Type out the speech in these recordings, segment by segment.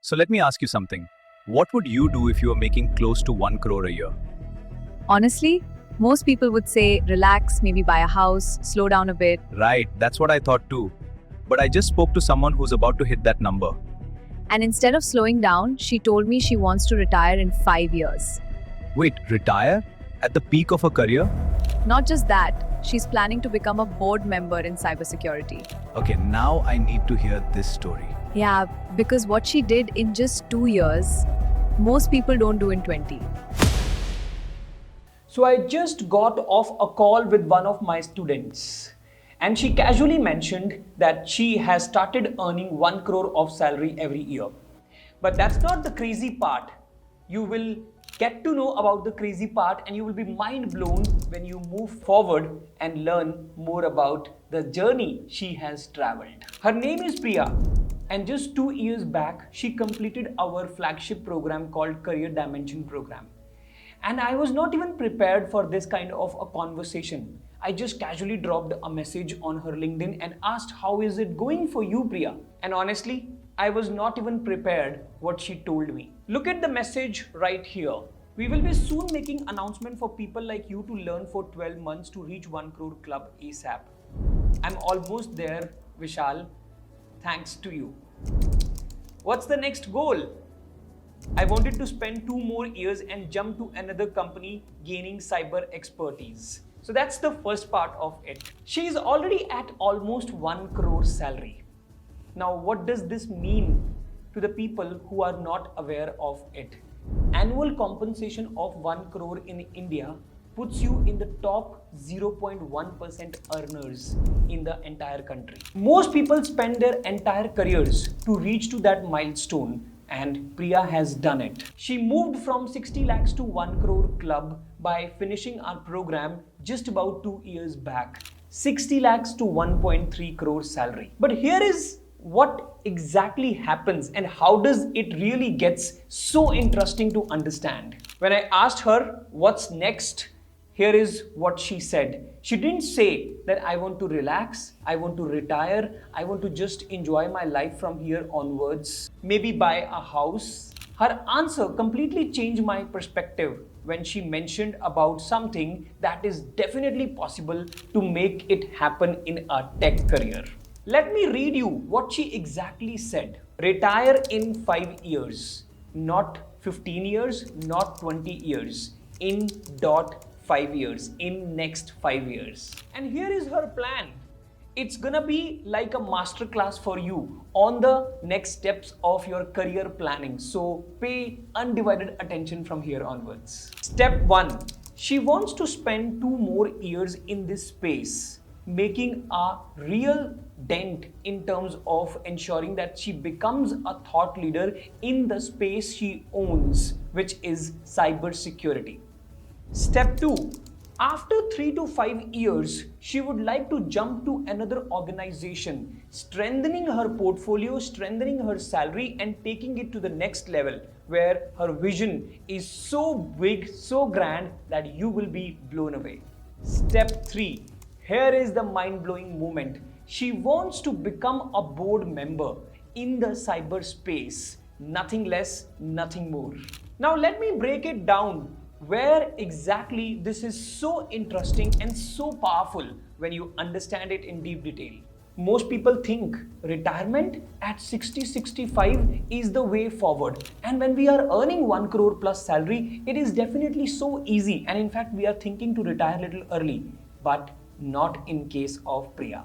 So let me ask you something. What would you do if you were making close to 1 crore a year? Honestly, most people would say relax, maybe buy a house, slow down a bit. Right, that's what I thought too. But I just spoke to someone who's about to hit that number. And instead of slowing down, she told me she wants to retire in 5 years. Wait, retire? At the peak of her career? Not just that, she's planning to become a board member in cybersecurity. Okay, now I need to hear this story. Yeah, because what she did in just 2 years, most people don't do in 20. So I just got off a call with one of my students, and she casually mentioned that she has started earning 1 crore of salary every year. But that's not the crazy part. You will get to know about the crazy part and you will be mind blown when you move forward and learn more about the journey she has traveled. Her name is Priya, and just 2 years back, she completed our flagship program called Career Dimension Program. And I was not even prepared for this kind of a conversation. I just casually dropped a message on her LinkedIn and asked, "How is it going for you, Priya?" And honestly, I was not even prepared what she told me. Look at the message right here. We will be soon making announcement for people like you to learn for 12 months to reach 1 crore club ASAP. I'm almost there, Vishal. Thanks to you. What's the next goal? I wanted to spend 2 more years and jump to another company gaining cyber expertise. So that's the first part of it. She is already at almost 1 crore salary. Now, what does this mean to the people who are not aware of it? Annual compensation of 1 crore in India puts you in the top 0.1% earners in the entire country. Most people spend their entire careers to reach to that milestone, and Priya has done it. She moved from 60 lakhs to 1 crore club by finishing our program just about 2 years back. 60 lakhs to 1.3 crore salary. But here is what exactly happens and how does it really gets so interesting to understand. When I asked her what's next, here is what she said. She didn't say that I want to relax, I want to retire, I want to just enjoy my life from here onwards, maybe buy a house. Her answer completely changed my perspective when she mentioned about something that is definitely possible to make it happen in a tech career. Let me read you what she exactly said. Retire in 5 years, not 15 years, not 20 years, in 5 years, in next 5 years. And here is her plan. It's gonna be like a masterclass for you on the next steps of your career planning. So pay undivided attention from here onwards. Step 1. She wants to spend 2 more years in this space, making a real dent in terms of ensuring that she becomes a thought leader in the space she owns, which is cybersecurity. Step 2. After 3 to 5 years, she would like to jump to another organization, strengthening her portfolio, strengthening her salary, and taking it to the next level where her vision is so big, so grand that you will be blown away. Step 3. Here is the mind-blowing moment. She wants to become a board member in the cyberspace. Nothing less, nothing more. Now let me break it down. Where exactly this is so interesting and so powerful when you understand it in deep detail. Most people think retirement at 60-65 is the way forward. And when we are earning 1 crore plus salary, it is definitely so easy. And in fact, we are thinking to retire a little early, but not in case of Priya.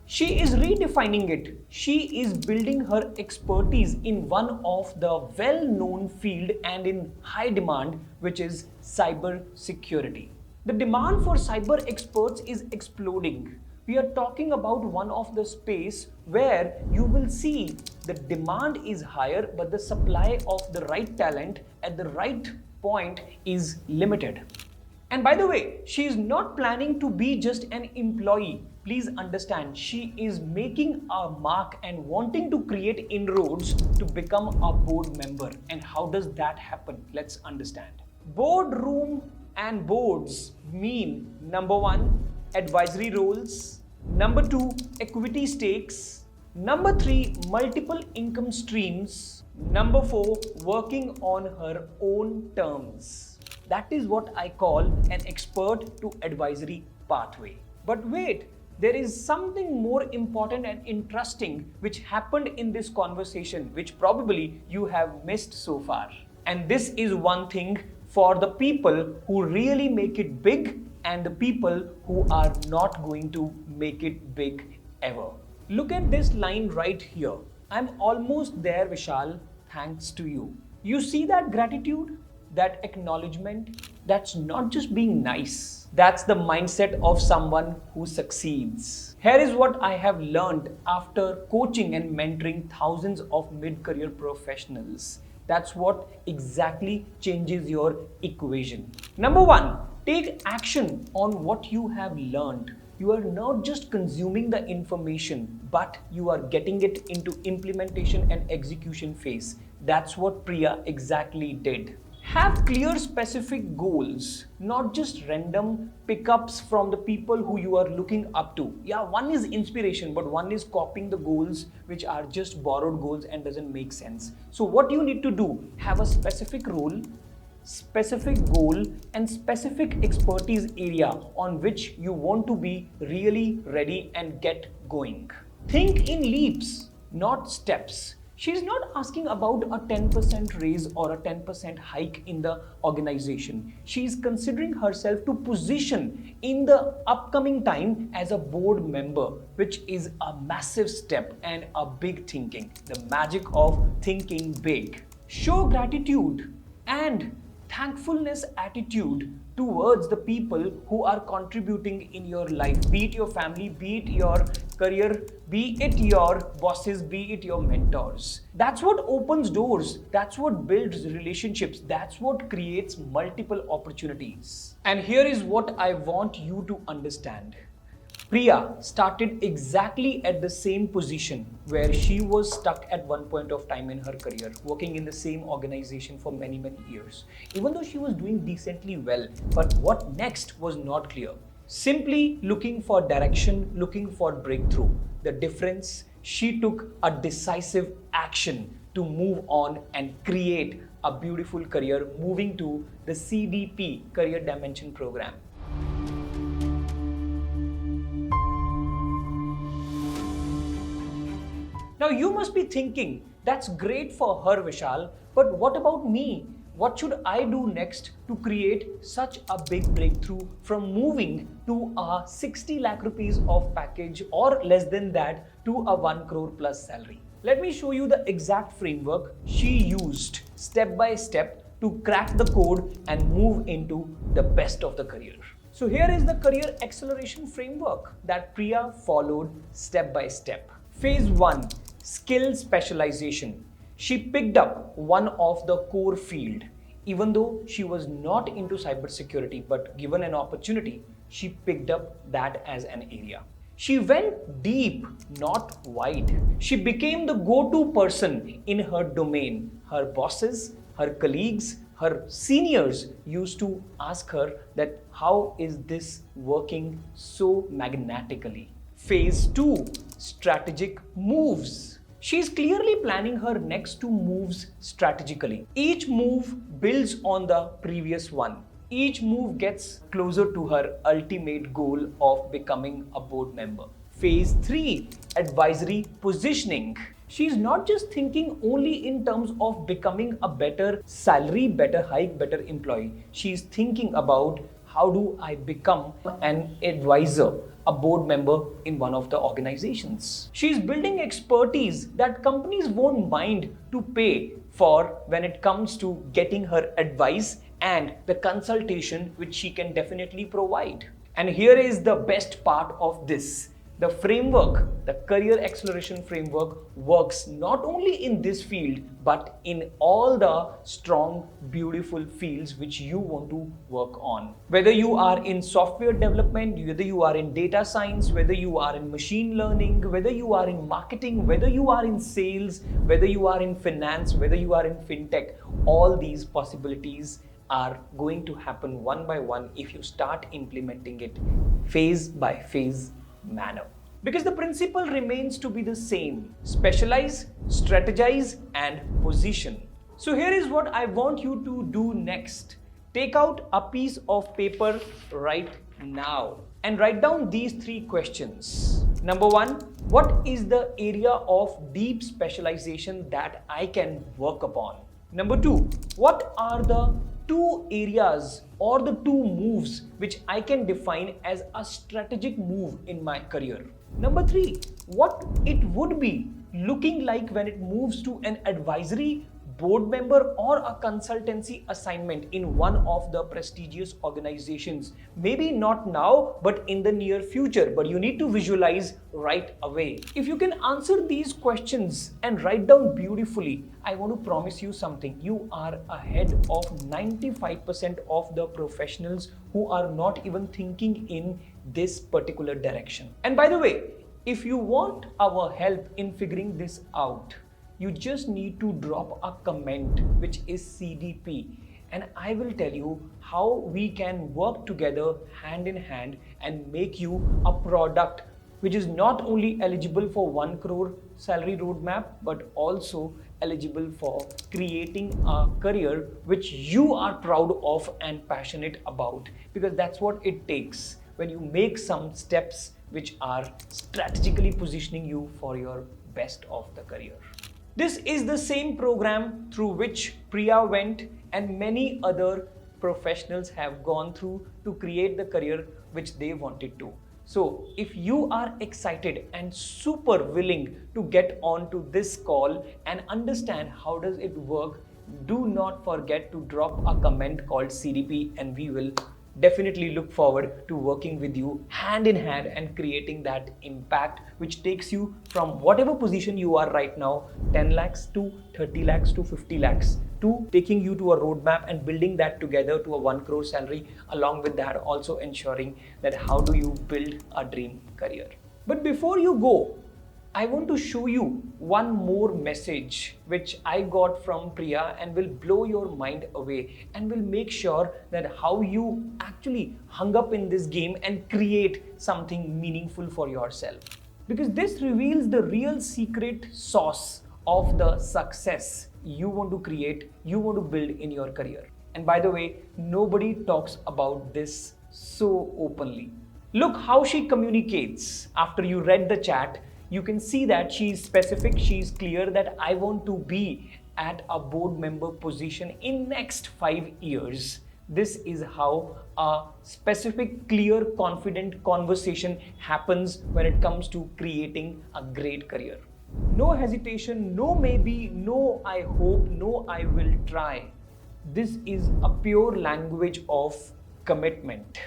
She is redefining it. She is building her expertise in one of the well-known field and in high demand, which is cyber security. The demand for cyber experts is exploding. We are talking about one of the space where you will see the demand is higher, but the supply of the right talent at the right point is limited. And by the way, she is not planning to be just an employee. Please understand, she is making a mark and wanting to create inroads to become a board member. And how does that happen? Let's understand. Boardroom and boards mean number 1, advisory roles. Number 2, equity stakes. Number 3, multiple income streams. Number 4, working on her own terms. That is what I call an expert to advisory pathway. But wait, there is something more important and interesting which happened in this conversation, which probably you have missed so far. And this is one thing for the people who really make it big and the people who are not going to make it big ever. Look at this line right here. I'm almost there, Vishal, thanks to you. You see that gratitude, that acknowledgement? That's not just being nice. That's the mindset of someone who succeeds. Here is what I have learned after coaching and mentoring thousands of mid-career professionals. That's what exactly changes your equation. Number 1, take action on what you have learned. You are not just consuming the information, but you are getting it into implementation and execution phase. That's what Priya exactly did. Have clear specific goals, not just random pickups from the people who you are looking up to. Yeah, one is inspiration, but one is copying the goals which are just borrowed goals and doesn't make sense. So what you need to do, have a specific role, specific goal and specific expertise area on which you want to be really ready and get going. Think in leaps, not steps. She's not asking about a 10% raise or a 10% hike in the organization. She's considering herself to position in the upcoming time as a board member, which is a massive step and a big thinking. The magic of thinking big. Show gratitude and thankfulness attitude towards the people who are contributing in your life, be it your family, be it your career, be it your bosses, be it your mentors. That's what opens doors. That's what builds relationships. That's what creates multiple opportunities. And here is what I want you to understand. Priya started exactly at the same position where she was stuck at one point of time in her career, working in the same organization for many years. Even though she was doing decently well, but what next was not clear. Simply looking for direction, looking for breakthrough. The difference, she took a decisive action to move on and create a beautiful career, moving to the CDP, Career Dimension Program. Now you must be thinking, that's great for her, Vishal, but what about me? What should I do next to create such a big breakthrough from moving to a 60 lakh rupees of package or less than that to a 1 crore plus salary? Let me show you the exact framework she used step by step to crack the code and move into the best of the career. So here is the career acceleration framework that Priya followed step by step. Phase 1. Skill specialization. She picked up one of the core field. Even though she was not into cybersecurity, but given an opportunity, she picked up that as an area. She went deep, not wide. She became the go-to person in her domain. Her bosses, her colleagues, her seniors used to ask her that how is this working so magnetically? Phase 2. Strategic moves. She's clearly planning her next 2 moves strategically. Each move builds on the previous one. Each move gets closer to her ultimate goal of becoming a board member. Phase 3. Advisory positioning. She's not just thinking only in terms of becoming a better salary, better hike, better employee. She's thinking about how do I become an advisor, a board member in one of the organizations. She's building expertise that companies won't mind to pay for when it comes to getting her advice and the consultation which she can definitely provide. And here is the best part of this. The framework, the career acceleration framework, works not only in this field, but in all the strong, beautiful fields which you want to work on. Whether you are in software development, whether you are in data science, whether you are in machine learning, whether you are in marketing, whether you are in sales, whether you are in finance, whether you are in fintech, all these possibilities are going to happen one by one if you start implementing it phase by phase manner. Because the principle remains to be the same: specialize, strategize, and position. So here is what I want you to do next. Take out a piece of paper right now and write down these three questions. Number one, what is the area of deep specialization that I can work upon? Number two, what are the two areas or the two moves which I can define as a strategic move in my career? Number three, what it would be looking like when it moves to an advisory, board member, or a consultancy assignment in one of the prestigious organizations. Maybe not now, but in the near future. But you need to visualize right away. If you can answer these questions and write down beautifully, I want to promise you something. You are ahead of 95% of the professionals who are not even thinking in this particular direction. And by the way, if you want our help in figuring this out, you just need to drop a comment which is CDP, and I will tell you how we can work together hand in hand and make you a product which is not only eligible for 1 crore salary roadmap, but also eligible for creating a career which you are proud of and passionate about, because that's what it takes when you make some steps which are strategically positioning you for your best of the career. This is the same program through which Priya went and many other professionals have gone through to create the career which they wanted to. So if you are excited and super willing to get onto this call and understand how does it work, do not forget to drop a comment called CDP, and we will definitely look forward to working with you hand in hand and creating that impact which takes you from whatever position you are right now, 10 lakhs to 30 lakhs to 50 lakhs, to taking you to a roadmap and building that together to a 1 crore salary. Along with that, also ensuring that how do you build a dream career. But before you go, I want to show you one more message which I got from Priya and will blow your mind away and will make sure that how you actually hung up in this game and create something meaningful for yourself. Because this reveals the real secret sauce of the success you want to create, you want to build in your career. And by the way, nobody talks about this so openly. Look how she communicates. After you read the chat, you can see that she's specific, she's clear that I want to be at a board member position in next 5 years. This is how a specific, clear, confident conversation happens when it comes to creating a great career. No hesitation, no maybe, no I hope, no I will try. This is a pure language of commitment.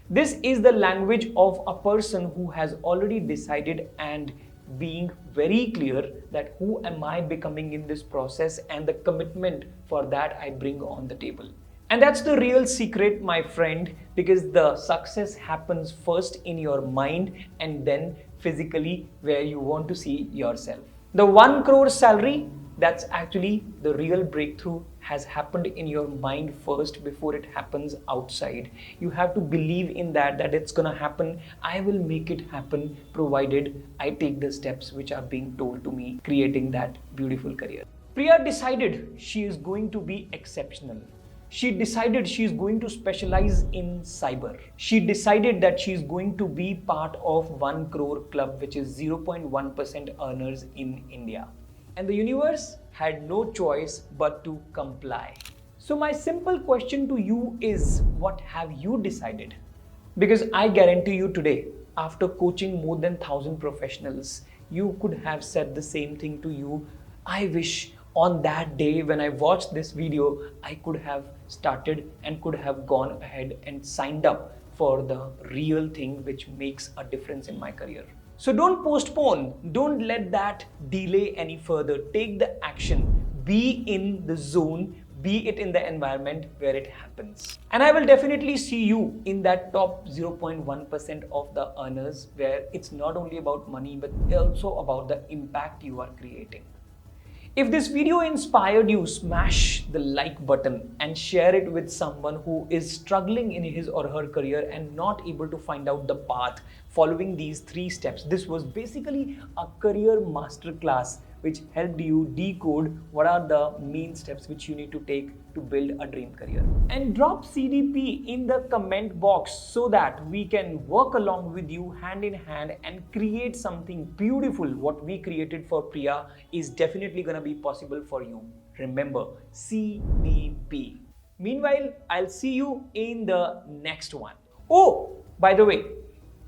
This is the language of a person who has already decided and being very clear that who am I becoming in this process, and the commitment for that I bring on the table. And that's the real secret, my friend, because the success happens first in your mind and then physically where you want to see yourself. The 1 crore salary, that's actually the real breakthrough has happened in your mind first before it happens outside. You have to believe in that it's gonna happen. I will make it happen provided I take the steps which are being told to me, creating that beautiful career. Priya decided she is going to be exceptional. She decided she is going to specialize in cyber. She decided that she is going to be part of 1 crore club, which is 0.1% earners in India. And the universe had no choice but to comply. So my simple question to you is, what have you decided? Because I guarantee you today, after coaching more than 1,000 professionals, you could have said the same thing to you. I wish on that day when I watched this video, I could have started and could have gone ahead and signed up for the real thing which makes a difference in my career. So don't postpone, don't let that delay any further. Take the action, be in the zone, be it in the environment where it happens. And I will definitely see you in that top 0.1% of the earners, where it's not only about money, but also about the impact you are creating. If this video inspired you, smash the like button and share it with someone who is struggling in his or her career and not able to find out the path following these 3 steps. This was basically a career masterclass which helped you decode what are the main steps which you need to take to build a dream career. And drop CDP in the comment box so that we can work along with you hand in hand and create something beautiful. What we created for Priya is definitely gonna be possible for you. Remember, CDP. Meanwhile, I'll see you in the next one. Oh, by the way,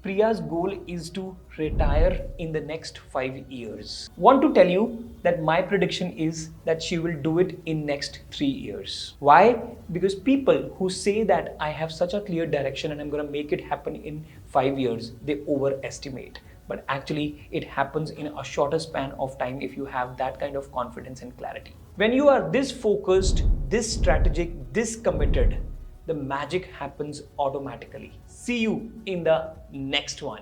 Priya's goal is to retire in the next 5 years. Want to tell you that my prediction is that she will do it in next 3 years. Why? Because people who say that I have such a clear direction and I'm going to make it happen in 5 years, they overestimate. But actually it happens in a shorter span of time if you have that kind of confidence and clarity. When you are this focused, this strategic, this committed, the magic happens automatically. See you in the next one.